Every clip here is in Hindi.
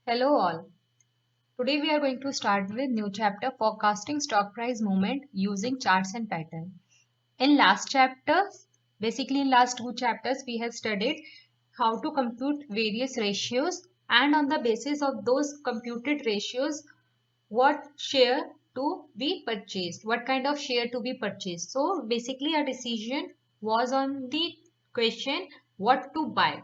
Hello all. Today we are going to start with new chapter forecasting stock price movement using charts and pattern. In last chapters, basically in last two chapters we have studied how to compute various ratios and on the basis of those computed ratios what share to be purchased, what kind of share to be purchased. So basically our decision was on the question what to buy.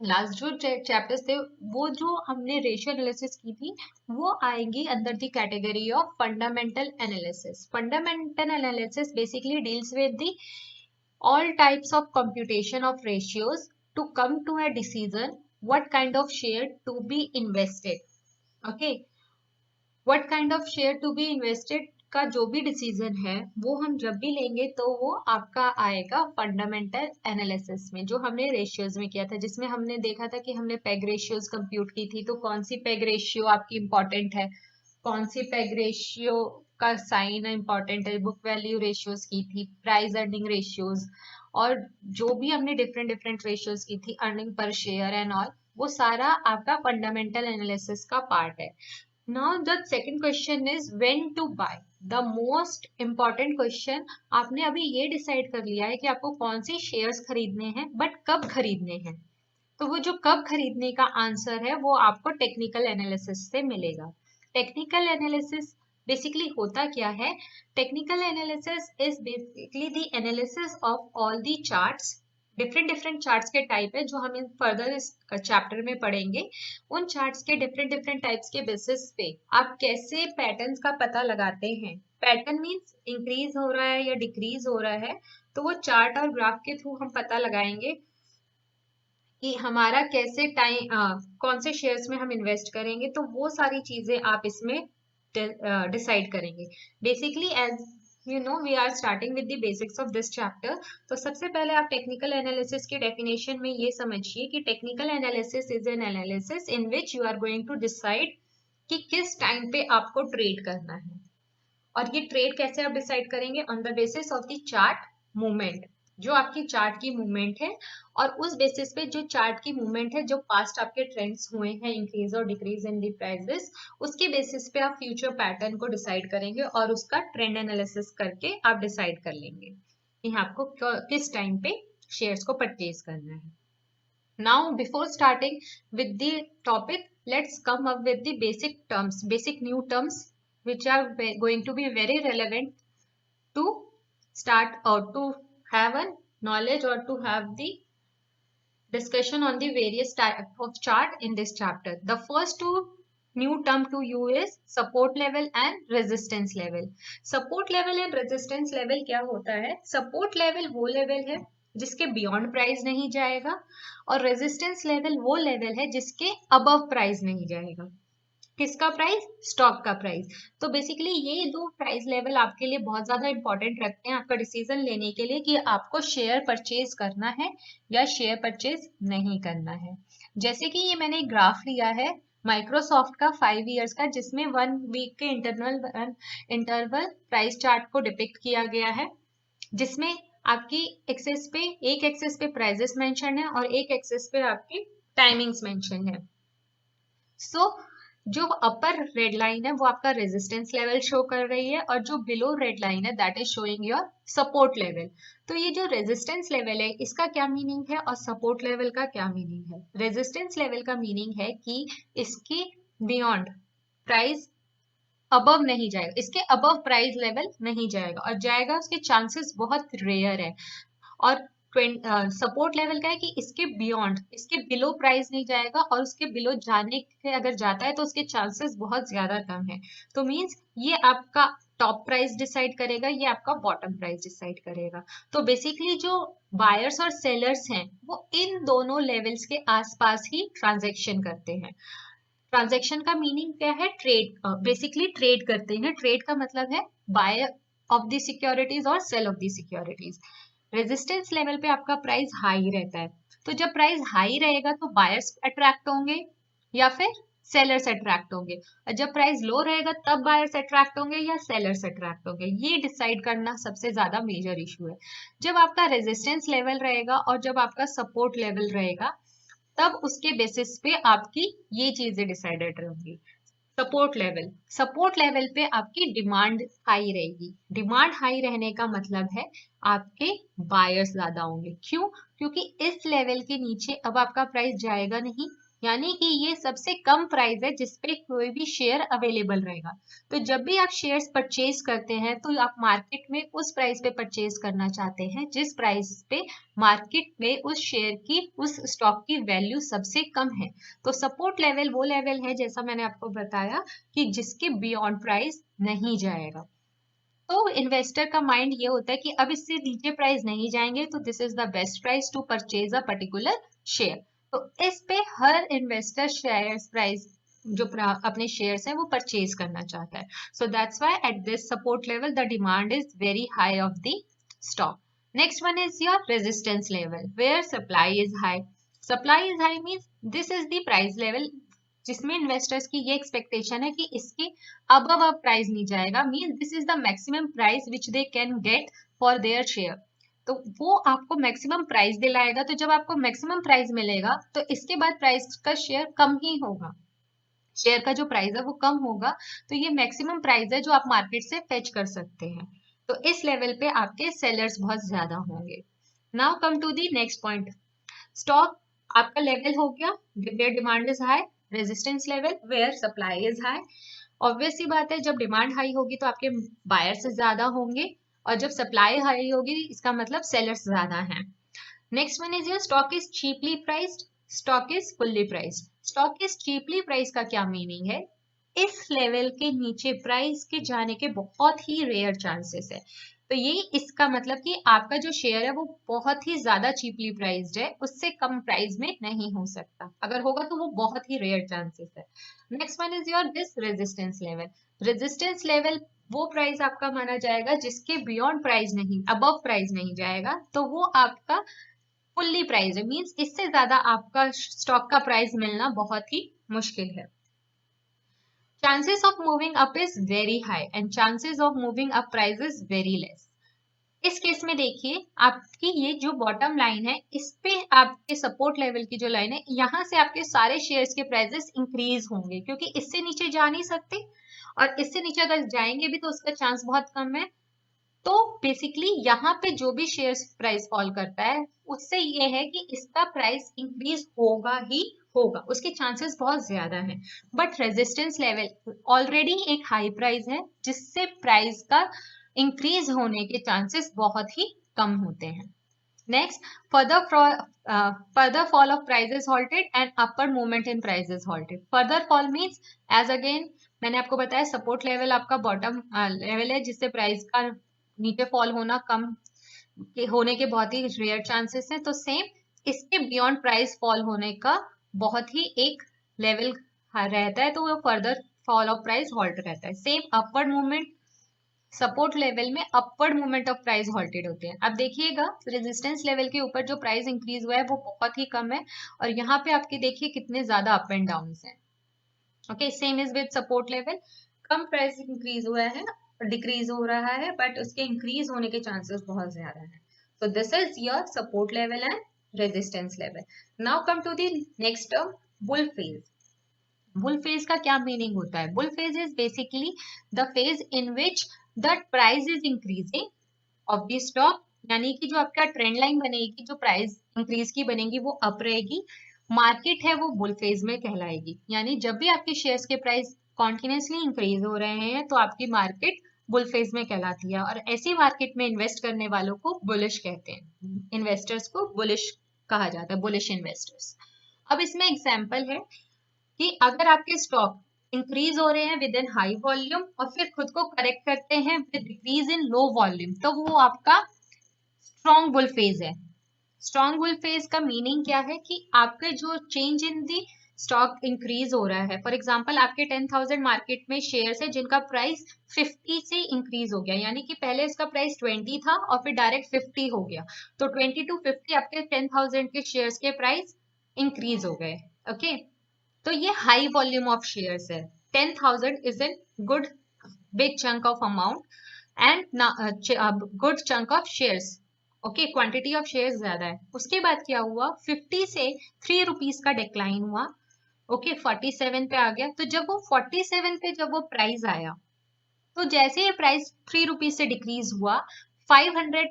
Last जो चैप्टर्स थे वो जो हमने रेशियो एनालिसिस की थी वो आएंगी under the category of fundamental analysis. Fundamental analysis basically deals with the all types of computation of ratios to come to a decision what kind of share to be invested. Okay, what kind of share to be invested का जो भी डिसीजन है वो हम जब भी लेंगे तो वो आपका आएगा फंडामेंटल एनालिसिस में, जो हमने रेशियोज में किया था, जिसमें हमने देखा था कि हमने पेग रेशियोज कंप्यूट की थी. तो कौन सी पेग रेशियो आपकी इंपॉर्टेंट है, कौन सी पेग रेशियो का साइन इंपॉर्टेंट है, बुक वैल्यू रेशियोज की थी, प्राइस अर्निंग रेशियोज, और जो भी हमने डिफरेंट डिफरेंट रेशियोज की थी, earning per share and all, वो सारा आपका फंडामेंटल एनालिसिस का पार्ट है. Now the second question is when to buy. The most important question, आपने अभी ये डिसाइड कर लिया है कि आपको कौन सी शेयर्स खरीदने हैं, बट कब खरीदने हैं. तो वो जो कब खरीदने का आंसर है वो आपको टेक्निकल एनालिसिस से मिलेगा. टेक्निकल एनालिसिस बेसिकली होता क्या है? Technical analysis is basically the analysis of all the charts. Different different charts के टाइप है जो हम इन फर्दर इस चैप्टर में पढ़ेंगे. उन चार्ट्स के डिफरेंट डिफरेंट टाइप्स के बेसिस पे आप कैसे पैटर्न्स का पता लगाते हैं. पैटर्न मीन्स इंक्रीज हो रहा है या डिक्रीज हो रहा है, तो वो चार्ट और ग्राफ के थ्रू हम पता लगाएंगे कि हमारा कैसे टाइम कौन से शेयर्स में हम इन्वेस्ट करेंगे. तो वो सारी चीजें आप इसमें डिसाइड करेंगे. Basically as you know we are starting with the basics of this chapter. तो सबसे पहले आप टेक्निकल एनालिसिस की डेफिनेशन में ये समझिए कि technical analysis is an analysis in which you are going to decide कि किस टाइम पे आपको ट्रेड करना है. और ये ट्रेड कैसे आप डिसाइड करेंगे? On the basis of the chart movement, जो आपकी चार्ट की मूवमेंट है, और उस बेसिस पे जो चार्ट की मूवमेंट है, जो पास्ट आपके ट्रेंड्स हुए हैं इंक्रीज और डिक्रीज इन दी प्राइसेस, उसके बेसिस पे आप फ्यूचर पैटर्न को डिसाइड करेंगे और उसका ट्रेंड एनालिसिस करके आप डिसाइड कर लेंगे कि आपको किस टाइम पे शेयर्स को परचेज करना है. Now before starting with the topic, let's come up with the basic terms, basic new terms which are going to be very relevant to start or to have a knowledge or to have the discussion on the various type of chart in this chapter. The first two new term to you is support level and resistance level. Support level and resistance level क्या होता है? Support level वो level है जिसके beyond price नहीं जाएगा, और resistance level वो level है जिसके above price नहीं जाएगा. किसका प्राइस? स्टॉक का प्राइस. तो बेसिकली ये दो प्राइस लेवल आपके लिए बहुत ज्यादा इंपॉर्टेंट रखते हैं आपका डिसीजन लेने के लिए कि आपको शेयर परचेज करना है या शेयर परचेज नहीं करना है. जैसे कि ये मैंने एक ग्राफ लिया है माइक्रोसॉफ्ट का 5 इयर्स का, जिसमें 1 वीक के इंटरवल प्राइस चार्ट को डिपिक्ट किया गया है, जिसमें आपकी एक्सेस पे, एक एक्सेस पे प्राइजेस मेंशन है और एक एक्सेस पे आपकी टाइमिंग्स मेंशन है. सो जो अपर रेड लाइन है वो आपका रेजिस्टेंस लेवल शो कर रही है, और जो बिलो रेड लाइन है that is showing your support level. तो ये जो रेजिस्टेंस लेवल है इसका क्या मीनिंग है और सपोर्ट लेवल का क्या मीनिंग है? रेजिस्टेंस लेवल का मीनिंग है कि इसके बियॉन्ड प्राइस अबव नहीं जाएगा, इसके अबव प्राइस लेवल नहीं जाएगा, और जाएगा उसके चांसेस बहुत रेयर है. और सपोर्ट लेवल का है कि इसके बियॉन्ड, इसके बिलो प्राइस नहीं जाएगा, और उसके बिलो जाने के अगर जाता है तो उसके चांसेस बहुत ज्यादा कम है. तो मींस ये आपका टॉप प्राइस डिसाइड करेगा, ये आपका बॉटम प्राइस डिसाइड करेगा. तो बेसिकली जो बायर्स और सेलर्स हैं वो इन दोनों लेवल्स के आसपास ही ट्रांजेक्शन करते हैं. ट्रांजेक्शन का मीनिंग क्या है? ट्रेड, बेसिकली ट्रेड करते हैं. ट्रेड का मतलब है बाय ऑफ द सिक्योरिटीज और sell of the securities. Resistance level पे आपका प्राइस हाई रहता है, तो जब प्राइस हाई रहेगा तो बायर्स अट्रैक्ट होंगे या फिर सेलर्स अट्रैक्ट होंगे, और जब प्राइस लो रहेगा तब बायर्स अट्रैक्ट होंगे या सेलर्स अट्रैक्ट होंगे. ये डिसाइड करना सबसे ज्यादा मेजर इशू है. जब आपका रेजिस्टेंस लेवल रहेगा और जब आपका सपोर्ट लेवल रहेगा, तब उसके बेसिस पे आपकी ये चीजें डिसाइडेड रहेंगी। सपोर्ट लेवल पे आपकी डिमांड हाई रहेगी। डिमांड हाई रहने का मतलब है आपके बायर्स ज्यादा होंगे। क्यों? क्योंकि इस लेवल के नीचे अब आपका प्राइस जाएगा नहीं, यानी कि ये सबसे कम प्राइस है जिसपे कोई भी शेयर अवेलेबल रहेगा। तो जब भी आप शेयर्स परचेज करते हैं तो आप मार्केट में उस प्राइस पे परचेज करना चाहते हैं जिस प्राइस पे मार्केट में उस शेयर की, उस स्टॉक की वैल्यू सबसे कम है। तो सपोर्ट लेवल वो लेवल है, जैसा मैंने आपको बताया, कि जिसके बियॉन्ड प्राइस नहीं जाएगा। तो इन्वेस्टर का माइंड ये होता है कि अब इससे नीचे प्राइस नहीं जाएंगे तो this is the best price to purchase a particular share. तो इस पे हर इन्वेस्टर शेयर प्राइस जो अपने शेयर्स है वो परचेज करना चाहता है। So that's why at this support level the demand is very high of the stock. Next one is your resistance level where supply is high. Supply is high means this is the price level जिसमें इन्वेस्टर्स की ये एक्सपेक्टेशन है कि इसके above अब प्राइस नहीं जाएगा, mean this is the maximum price which they can get for their share. तो वो आपको मैक्सिमम प्राइस दिलाएगा। तो जब आपको मैक्सिमम प्राइस मिलेगा तो इसके बाद प्राइस का शेयर कम ही होगा, शेयर का जो प्राइस है वो कम होगा। तो ये मैक्सिमम प्राइस है जो आप मार्केट से फेच कर सकते हैं। तो इस लेवल पे आपके सेलर्स बहुत ज्यादा होंगे। Now come to the next point. Stock आपका लेवल हो गया where demand is high, resistance level where supply is high. Obvious सी बात है, जब डिमांड हाई होगी तो आपके बायर्स ज्यादा होंगे, और जब सप्लाई हाई होगी इसका मतलब सेलर्स ज्यादा हैं। Next one is your stock is cheaply priced, stock is fully priced. Stock is cheaply price का क्या मीनिंग है? इस लेवल के नीचे प्राइस के जाने के बहुत ही रेयर चांसेस है। तो ये इसका मतलब कि आपका जो शेयर है वो बहुत ही ज्यादा चीपली प्राइस्ड है, उससे कम प्राइस में नहीं हो सकता। अगर होगा तो वो बहुत ही रेयर चांसेस है। Next one is your this resistance level. Resistance level वो प्राइस आपका माना जाएगा जिसके बियॉन्ड प्राइस नहीं, अबव प्राइस नहीं जाएगा, तो वो आपका फुल्ली प्राइस है। मींस इससे ज्यादा आपका स्टॉक का प्राइस मिलना बहुत ही मुश्किल है। chances of moving up is very high and chances of moving up price is very less। इस केस में देखिए आपकी ये जो बॉटम लाइन है इस पे आपके सपोर्ट लेवल की जो लाइन है, यहाँ से आपके सारे शेयर्स के प्राइसेस इंक्रीज होंगे क्योंकि इससे नीचे जा नहीं सकते, और इससे नीचे अगर जाएंगे भी तो उसका चांस बहुत कम है। तो बेसिकली यहाँ पे जो भी शेयर्स प्राइस फॉल करता है उससे ये है कि इसका प्राइस इंक्रीज होगा ही होगा, उसके चांसेस बहुत ज्यादा हैं। बट रेजिस्टेंस लेवल ऑलरेडी एक हाई प्राइस है जिससे प्राइस का इंक्रीज होने के चांसेस बहुत ही कम होते हैं। Next, further fall of prices halted and upward movement in prices halted। further fall means as again मैंने आपको बताया सपोर्ट लेवल आपका बॉटम लेवल है जिससे प्राइस का नीचे फॉल होना कम होने के बहुत ही रेयर चांसेस हैं। तो सेम इसके बियॉन्ड प्राइस फॉल होने का बहुत ही एक लेवल रहता है, तो वो further fall of price halt रहता है। Same upward movement, support level में upward movement of price halted होते हैं। अब देखिएगा रेजिस्टेंस लेवल के ऊपर जो प्राइस इंक्रीज हुआ है वो बहुत ही कम है, और यहाँ पे आपके देखिए कितने ज्यादा अप एंड डाउन हैं। Okay, same is with support level, come price increase हुआ है और डिक्रीज हो रहा है, बट उसके इंक्रीज होने के चांसेस बहुत ज्यादा है। So this is your support level and resistance level. Now come to the next term, bull phase. Bull phase का क्या मीनिंग होता है? Bull phase is basically the phase in which the price is increasing of the stock, यानी कि जो आपका ट्रेंड लाइन बनेगी, जो प्राइस इंक्रीज की बनेगी वो अप रहेगी, मार्केट है वो बुल फेज में कहलाएगी। यानी जब भी आपके शेयर्स के प्राइस कॉन्टिन्यूसली इंक्रीज हो रहे हैं तो आपकी मार्केट बुल फेज में कहलाती है, और ऐसी मार्केट में इन्वेस्ट करने वालों को बुलिश कहते हैं। इन्वेस्टर्स को बुलिश कहा जाता है, बुलिश इन्वेस्टर्स। अब इसमें एग्जाम्पल है कि अगर आपके स्टॉक इंक्रीज हो रहे हैं विद इन हाई वॉल्यूम और फिर खुद को करेक्ट करते हैं with decrease in low volume, तो वो आपका स्ट्रॉन्ग बुल फेज है। स्ट्रॉन्ग बुल फेज का मीनिंग क्या है कि आपके जो change in the stock increase हो रहा है। फॉर एग्जांपल आपके 10,000 मार्केट में शेयर्स है जिनका प्राइस 50 से इंक्रीज हो गया, यानी कि पहले इसका प्राइस 20 था और फिर डायरेक्ट 50 हो गया, तो 20 to 50 आपके 10,000 के शेयर्स के प्राइस इंक्रीज हो गए। ओके, तो ये हाई वॉल्यूम ऑफ शेयर्स है। 10,000 is a good big chunk of amount and good chunk of shares. Okay, quantity of shares ज्यादा है। उसके बाद क्या हुआ, 50 से 3 रुपीज का डिक्लाइन हुआ। ओके, 47 पे आ गया। तो जब वो 47 पे जब वो प्राइस आया, तो जैसे ये प्राइस 3 रुपीज से डिक्रीज हुआ, 500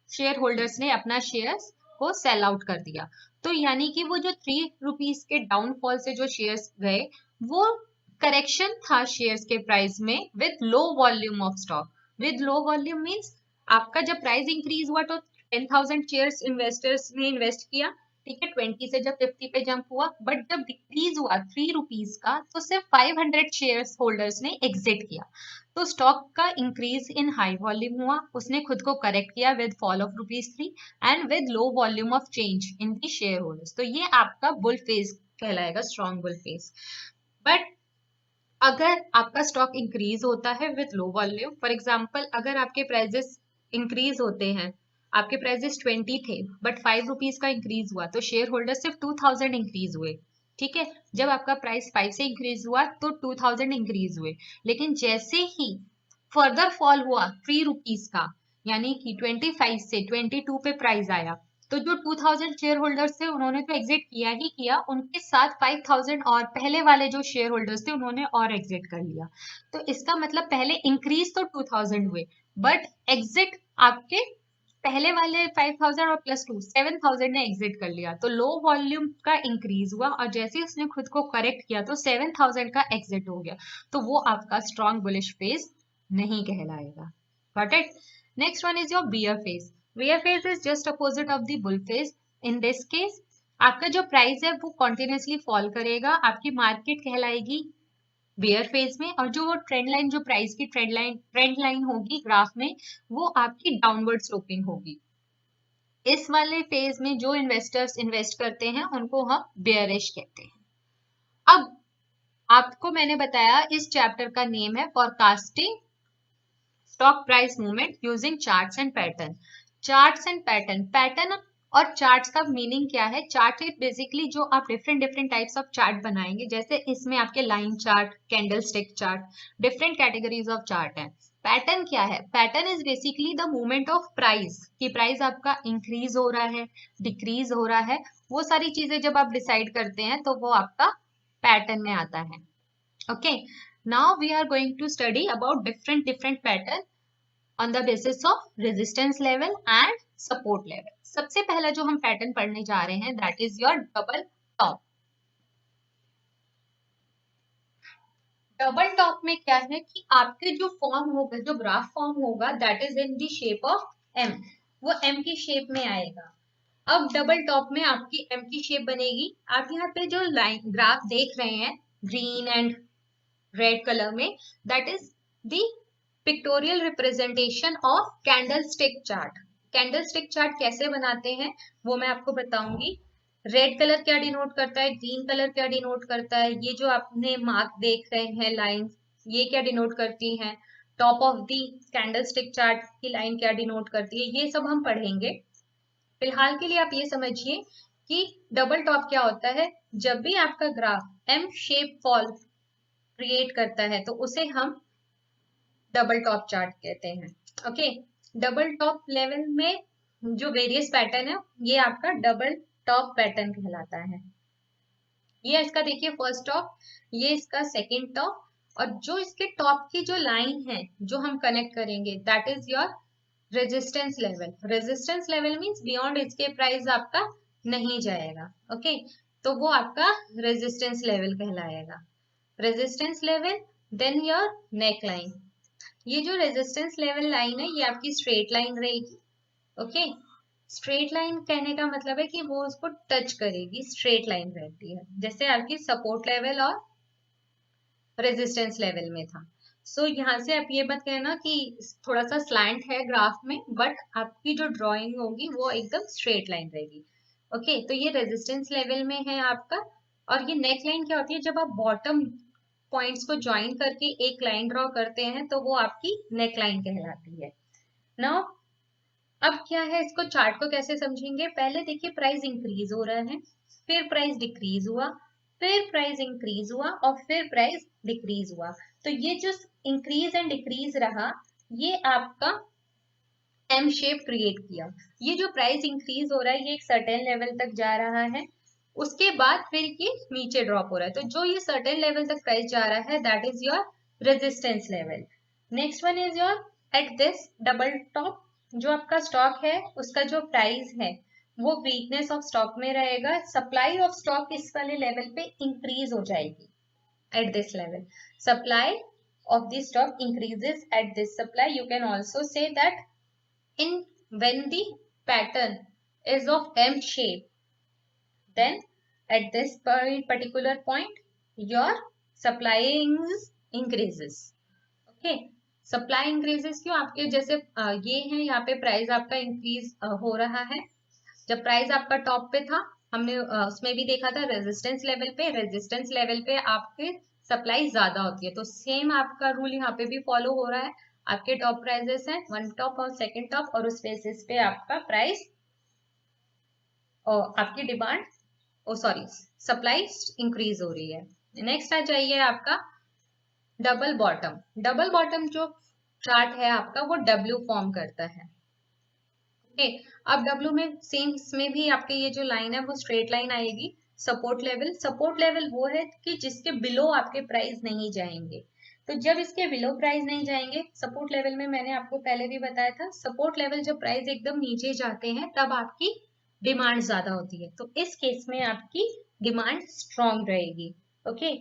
शेयर होल्डर्स ने अपना शेयर्स को सेल आउट कर दिया। तो यानी कि वो जो 3 रुपीज के डाउनफॉल से जो शेयर्स गए, वो करेक्शन था शेयर्स के प्राइस में with low volume of stock. With low volume means आपका जब प्राइस इंक्रीज हुआ तो 10,000 शेयर्स इन्वेस्टर्स ने इन्वेस्ट किया, ठीक है, 20 से जब 50 पे जंप हुआ, बट जब डिक्रीज हुआ 3 रुपीज का, तो सिर्फ 500 शेयर्स होल्डर्स ने एग्जिट किया। तो स्टॉक का इंक्रीज इन हाई वॉल्यूम हुआ, उसने खुद को करेक्ट किया with fall of ₹3 and with low volume of change in the share holders. तो ये आपका बुल फेज कहलाएगा, स्ट्रॉन्ग बुल फेज। बट अगर आपका स्टॉक इंक्रीज होता है with low volume, for example अगर आपके प्राइजेस इंक्रीज होते हैं, आपके प्राइजेस 20 थे बट 5 रुपीज का इंक्रीज हुआ, तो शेयर होल्डर सिर्फ 2000 इंक्रीज हुए, ठीक है। जब आपका प्राइस 5 से इंक्रीज हुआ तो 2000 इंक्रीज हुए। लेकिन जैसे ही फर्दर फॉल हुआ 3 रुपीज का, यानी कि 25 से 22 पे प्राइस आया, तो जो 2000 शेयर होल्डर्स थे उन्होंने तो एग्जिट किया ही किया, उनके साथ 5000 और पहले वाले जो शेयर होल्डर्स थे उन्होंने और एग्जिट कर लिया। तो इसका मतलब पहले इंक्रीज तो 2000 हुए, बट एग्जिट आपके पहले वाले 5000 और प्लस 2 7000 ने एग्जिट कर लिया। तो लो वॉल्यूम का इंक्रीज हुआ और जैसे ही उसने खुद को करेक्ट किया तो 7000 का एग्जिट हो गया। तो वो आपका स्ट्रॉन्ग बुलिश फेज नहीं कहलाएगा। Got it? Next one is your bear phase. Bear phase is just opposite of the bull phase. In this case आपका जो प्राइस है वो कॉन्टिन्यूसली फॉल करेगा, आपकी मार्केट कहलाएगी बियर फेज में, और जो वो ट्रेंड लाइन, जो प्राइस की ट्रेंड लाइन होगी ग्राफ में, वो आपकी डाउनवर्ड स्लोपिंग होगी। इस वाले फेज में जो इन्वेस्टर्स इन्वेस्ट करते हैं उनको हम बेयरिश कहते हैं। अब आपको मैंने बताया इस चैप्टर का नेम है forecasting stock price movement using charts and pattern. Charts and pattern, pattern और चार्ट्स का मीनिंग क्या है? चार्ट इज बेसिकली जो आप different different types of chart बनाएंगे, जैसे इसमें आपके line chart, candle stick chart, different categories of chart है। पैटर्न क्या है? Pattern is basically the movement of price, कि प्राइस आपका इंक्रीज हो रहा है, डिक्रीज हो रहा है, वो सारी चीजें जब आप डिसाइड करते हैं तो वो आपका पैटर्न में आता है। Okay, now we are going to study about different pattern on the basis of resistance level and support level। सबसे पहला जो हम पैटर्न पढ़ने जा रहे हैं that is your double top। Double top में क्या है कि आपके जो फॉर्म होगा, जो ग्राफ फॉर्म होगा, that is in the shape of M, वो M की शेप में आएगा। अब डबल टॉप में आपकी M की शेप बनेगी। आप यहाँ पे जो लाइन ग्राफ देख रहे हैं ग्रीन एंड रेड कलर में, that is the pictorial representation of candlestick chart. Candlestick chart कैसे बनाते हैं वो मैं आपको बताऊंगी। रेड कलर क्या डिनोट करता है, ग्रीन कलर क्या डिनोट करता है, ये जो आपने मार्क देख रहे हैं लाइन, ये क्या डिनोट करती हैं, top of the candlestick chart की लाइन क्या डिनोट करती है, ये सब हम पढ़ेंगे। फिलहाल के लिए आप ये समझिए कि डबल टॉप क्या होता है। जब भी आपका graph M shape fall create करता है तो उसे हम डबल टॉप चार्ट कहते हैं। ओके, डबल टॉप लेवल में जो वेरियस पैटर्न है ये आपका डबल टॉप पैटर्न कहलाता है। ये इसका देखिए फर्स्ट टॉप, ये इसका सेकंड टॉप, और जो इसके टॉप की जो लाइन है जो हम कनेक्ट करेंगे that is your resistance level. Resistance level means beyond इसके प्राइस आपका नहीं जाएगा। ओके, तो वो आपका रेजिस्टेंस लेवल कहलाएगा। Resistance level, then your neck line. ये जो रेजिस्टेंस लेवल लाइन है ये आपकी स्ट्रेट लाइन रहेगी। ओके, स्ट्रेट लाइन कहने का मतलब है कि वो उसको टच करेगी, स्ट्रेट लाइन रहती है, जैसे आपकी सपोर्ट लेवल और रेजिस्टेंस लेवल में था। सो यहाँ से आप ये मत कहना कि थोड़ा सा स्लैंट है ग्राफ में, बट आपकी जो ड्राइंग होगी वो एकदम स्ट्रेट लाइन रहेगी। ओके, तो ये रेजिस्टेंस लेवल में है आपका। और ये नेक लाइन क्या होती है? जब आप बॉटम पॉइंट्स को ज्वाइन करके एक लाइन ड्रॉ करते हैं तो वो आपकी नेक लाइन कहलाती है। नाउ अब क्या है, इसको चार्ट को कैसे समझेंगे? पहले देखिए प्राइस इंक्रीज हो रहा है, फिर प्राइस डिक्रीज हुआ, फिर प्राइस इंक्रीज हुआ और फिर प्राइस डिक्रीज हुआ। तो ये जो इंक्रीज एंड डिक्रीज रहा ये आपका एम शेप क्रिएट किया। ये जो प्राइस इंक्रीज हो रहा है ये एक सर्टेन लेवल तक जा रहा है, उसके बाद फिर ये नीचे ड्रॉप हो रहा है। तो जो ये सर्टेन लेवल तक प्राइस जा रहा है that is your resistance level. Next one is your at this double top, जो आपका स्टॉक है उसका जो प्राइस है वो वीकनेस ऑफ स्टॉक में रहेगा, सप्लाई ऑफ स्टॉक इस वाले लेवल पे इंक्रीज हो जाएगी। At this level, supply of the stock increases at this supply. You can also say that in when the pattern is of M shape, then at this particular point your supply increases. Okay, supply increases क्यों? आपके जैसे ये है यहाँ पे प्राइस आपका इंक्रीज हो रहा है। जब प्राइस आपका टॉप पे था हमने उसमें भी देखा था रेजिस्टेंस लेवल पे आपके सप्लाई ज्यादा होती है, तो सेम आपका रूल यहाँ पे भी फॉलो हो रहा है। आपके टॉप प्राइजेस हैं, वन टॉप और सेकंड टॉप, और उस बेसिस पे आपका प्राइस और आपकी डिमांड सप्लाई इंक्रीज हो रही है। नेक्स्ट आ जाइए आपका डबल बॉटम। डबल बॉटम जो चार्ट है आपका वो डब्ल्यू फॉर्म करता है। ओके, अब डब्ल्यू में सेम इसमें भी आपके ये जो लाइन है वो स्ट्रेट लाइन आएगी। सपोर्ट लेवल वो है कि जिसके बिलो आपके प्राइस नहीं जाएंगे। तो जब इसके बिलो प्राइस नहीं जाएंगे, सपोर्ट लेवल में मैंने आपको पहले भी बताया था, सपोर्ट लेवल जब प्राइस एकदम नीचे जाते हैं तब आपकी डिमांड ज्यादा होती है, तो इस केस में आपकी डिमांड स्ट्रॉन्ग रहेगी। ओके,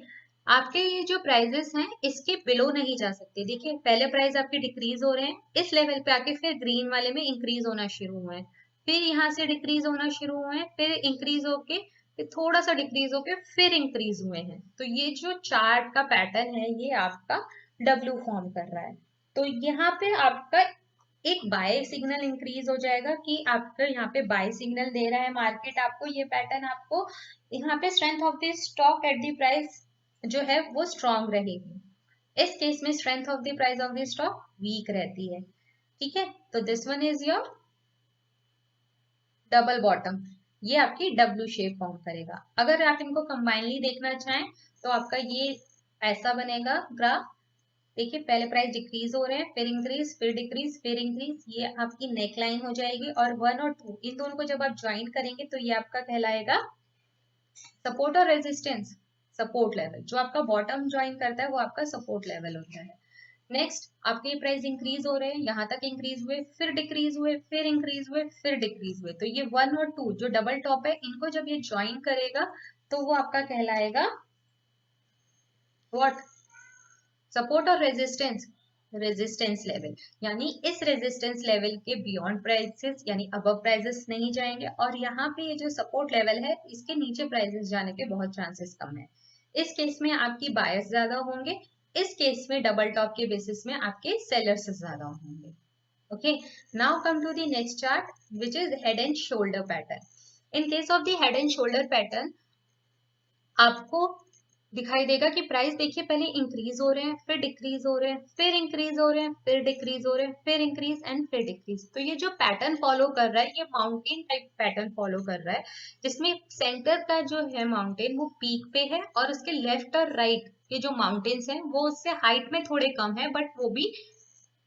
आपके ये जो प्राइजेस हैं इसके बिलो नहीं जा सकते। देखिए पहले प्राइस आपके डिक्रीज हो रहे हैं, इस लेवल पे आके फिर ग्रीन वाले में इंक्रीज होना शुरू हुए हैं, फिर यहाँ से डिक्रीज होना शुरू हुए हैं, फिर इंक्रीज होके फिर थोड़ा सा डिक्रीज होके फिर इंक्रीज हुए हैं। तो ये जो चार्ट का पैटर्न है ये आपका डब्ल्यू फॉर्म कर रहा है। तो यहाँ पे आपका एक बाय सिग्नल इंक्रीज हो जाएगा कि आपका यहाँ पे बाय सिग्नल दे रहा है मार्केट आपको, ये पैटर्न आपको यहाँ पे strength of the stock at the price जो है वो स्ट्रॉन्ग रहेगी। इस केस में strength of the price of the stock weak रहती है। ठीक है, तो this one is your double bottom, ये आपकी डब्ल्यू शेप फॉर्म करेगा। अगर आप इनको कंबाइनली देखना चाहें तो आपका ये ऐसा बनेगा ग्राफ। देखिए पहले प्राइस डिक्रीज हो रहे हैं, फिर इंक्रीज, फिर डिक्रीज, फिर इंक्रीज, ये आपकी नेक लाइन हो जाएगी। और 1 और 2 इन दोनों को जब आप ज्वाइन करेंगे तो ये आपका कहलाएगा सपोर्ट और रेजिस्टेंस। सपोर्ट लेवल जो आपका बॉटम ज्वाइन करता है वो आपका सपोर्ट लेवल होता है। नेक्स्ट आपके प्राइस इंक्रीज हो रहे हैं, यहाँ तक इंक्रीज हुए, फिर डिक्रीज हुए, फिर इंक्रीज हुए, फिर डिक्रीज हुए, तो ये 1 और 2 जो डबल टॉप है इनको जब ये ज्वाइन करेगा तो वो आपका कहलाएगा व्हाट? सपोर्ट और रेजिस्टेंस लेवल। यानी इस रेजिस्टेंस लेवल के बियॉन्ड प्राइसेस यानी अबव प्राइसेस नहीं जाएंगे, और यहाँ पे ये जो सपोर्ट लेवल है इसके नीचे प्राइसेस जाने के बहुत चांसेस कम है। इस केस में आपकी बायर्स ज्यादा होंगे, इस केस में डबल टॉप के बेसिस में आपके सेलर्स ज्यादा होंगे। Okay, now come to the next chart which is head and shoulder pattern. In case of the head and shoulder pattern आपको दिखाई देगा कि प्राइस देखिए पहले इंक्रीज हो रहे हैं, फिर डिक्रीज हो रहे हैं, फिर इंक्रीज हो रहे हैं, फिर डिक्रीज हो रहे हैं, फिर इंक्रीज एंड फिर डिक्रीज। तो ये जो पैटर्न फॉलो कर रहा है ये माउंटेन टाइप पैटर्न फॉलो कर रहा है, जिसमें सेंटर का जो है माउंटेन वो पीक पे है और उसके लेफ्ट और राइट के जो माउंटेन्स हैं वो उससे हाइट में थोड़े कम है, बट वो भी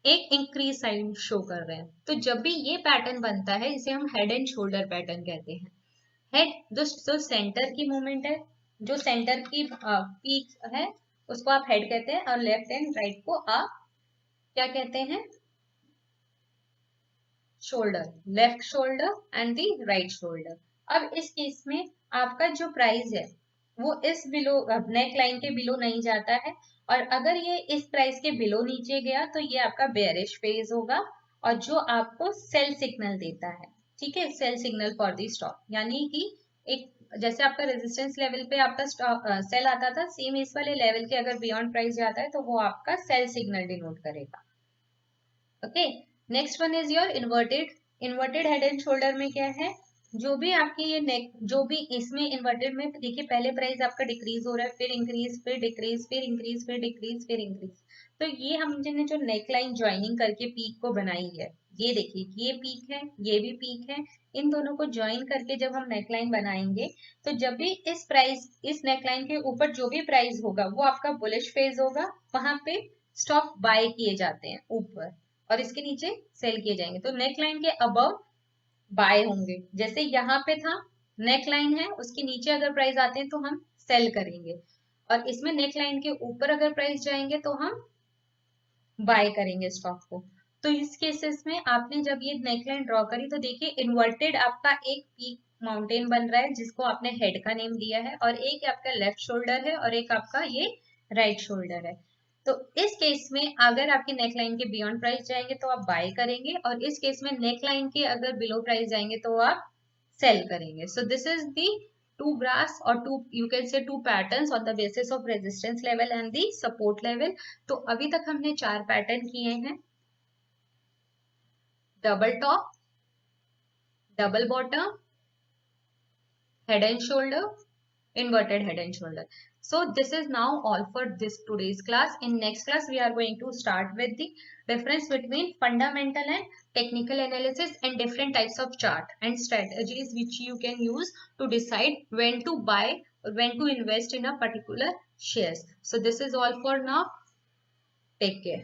एक इंक्रीज साइन शो कर रहे हैं। तो जब भी ये पैटर्न बनता है इसे हम हेड एंड शोल्डर पैटर्न कहते हैं। हेड जो सेंटर की मूवमेंट है, जो सेंटर की पीक है उसको आप हेड कहते हैं, और लेफ्ट एंड राइट को आप क्या कहते हैं? Shoulder. Left shoulder and the right shoulder. अब इस केस में आपका जो प्राइस है वो इस बिलो नेक लाइन के बिलो नहीं जाता है, और अगर ये इस प्राइस के बिलो नीचे गया तो ये आपका बेयरिश फेज होगा, और जो आपको सेल सिग्नल देता है। ठीक है, sell signal for the stock, यानी कि एक जैसे आपका रेजिस्टेंस लेवल पे आपका सेल आता था, सेम इस वाले लेवल के अगर बियॉन्ड प्राइस जाता है तो वो आपका सेल सिग्नल डिनोट करेगा। Okay, next one is your inverted head and shoulder में क्या है? जो भी आपकी ये नेक जो भी इसमें इन्वर्टेड में देखिए पहले प्राइस आपका डिक्रीज हो रहा है, फिर इंक्रीज, फिर डिक्रीज, फिर इंक्रीज, फिर डिक्रीज, फिर इंक्रीज। तो ये हमने जो नेक लाइन ज्वाइनिंग करके पीक को बनाई है, ये देखिए ये पीक है, ये भी पीक है, इन दोनों को ज्वाइन करके जब हम नेक लाइन बनाएंगे तो जब भी इस नेक लाइन के ऊपर जो भी प्राइस होगा वो आपका बुलिश फेज होगा, वहां पे स्टॉक बाय किए जाते हैं ऊपर। और इसके नीचे सेल किए जाएंगे। तो नेक लाइन के अबव बाय होंगे, जैसे यहाँ पे था नेक लाइन है, उसके नीचे अगर प्राइस आते हैं तो हम सेल करेंगे, और इसमें नेक लाइन के ऊपर अगर प्राइस जाएंगे तो हम बाय करेंगे स्टॉक को। तो इस केसेस में आपने जब ये नेकलाइन ड्रॉ करी तो देखिए इन्वर्टेड आपका एक पीक माउंटेन बन रहा है जिसको आपने हेड का नेम दिया है, और एक आपका लेफ्ट शोल्डर है और एक आपका ये राइट शोल्डर है। तो इस केस में अगर आपके नेकलाइन के बियॉन्ड प्राइस जाएंगे तो आप बाय करेंगे, और इस केस में नेकलाइन के अगर बिलो प्राइस जाएंगे तो आप सेल करेंगे। सो this is the two graphs or two, you can say two patterns on the basis of resistance level and the support level. तो अभी तक हमने 4 पैटर्न किए हैं, double top, double bottom, head and shoulder, inverted head and shoulder. So this is now all for this today's class. In next class we are going to start with the difference between fundamental and technical analysis and different types of chart and strategies which you can use to decide when to buy or when to invest in a particular shares. So this is all for now. Take care.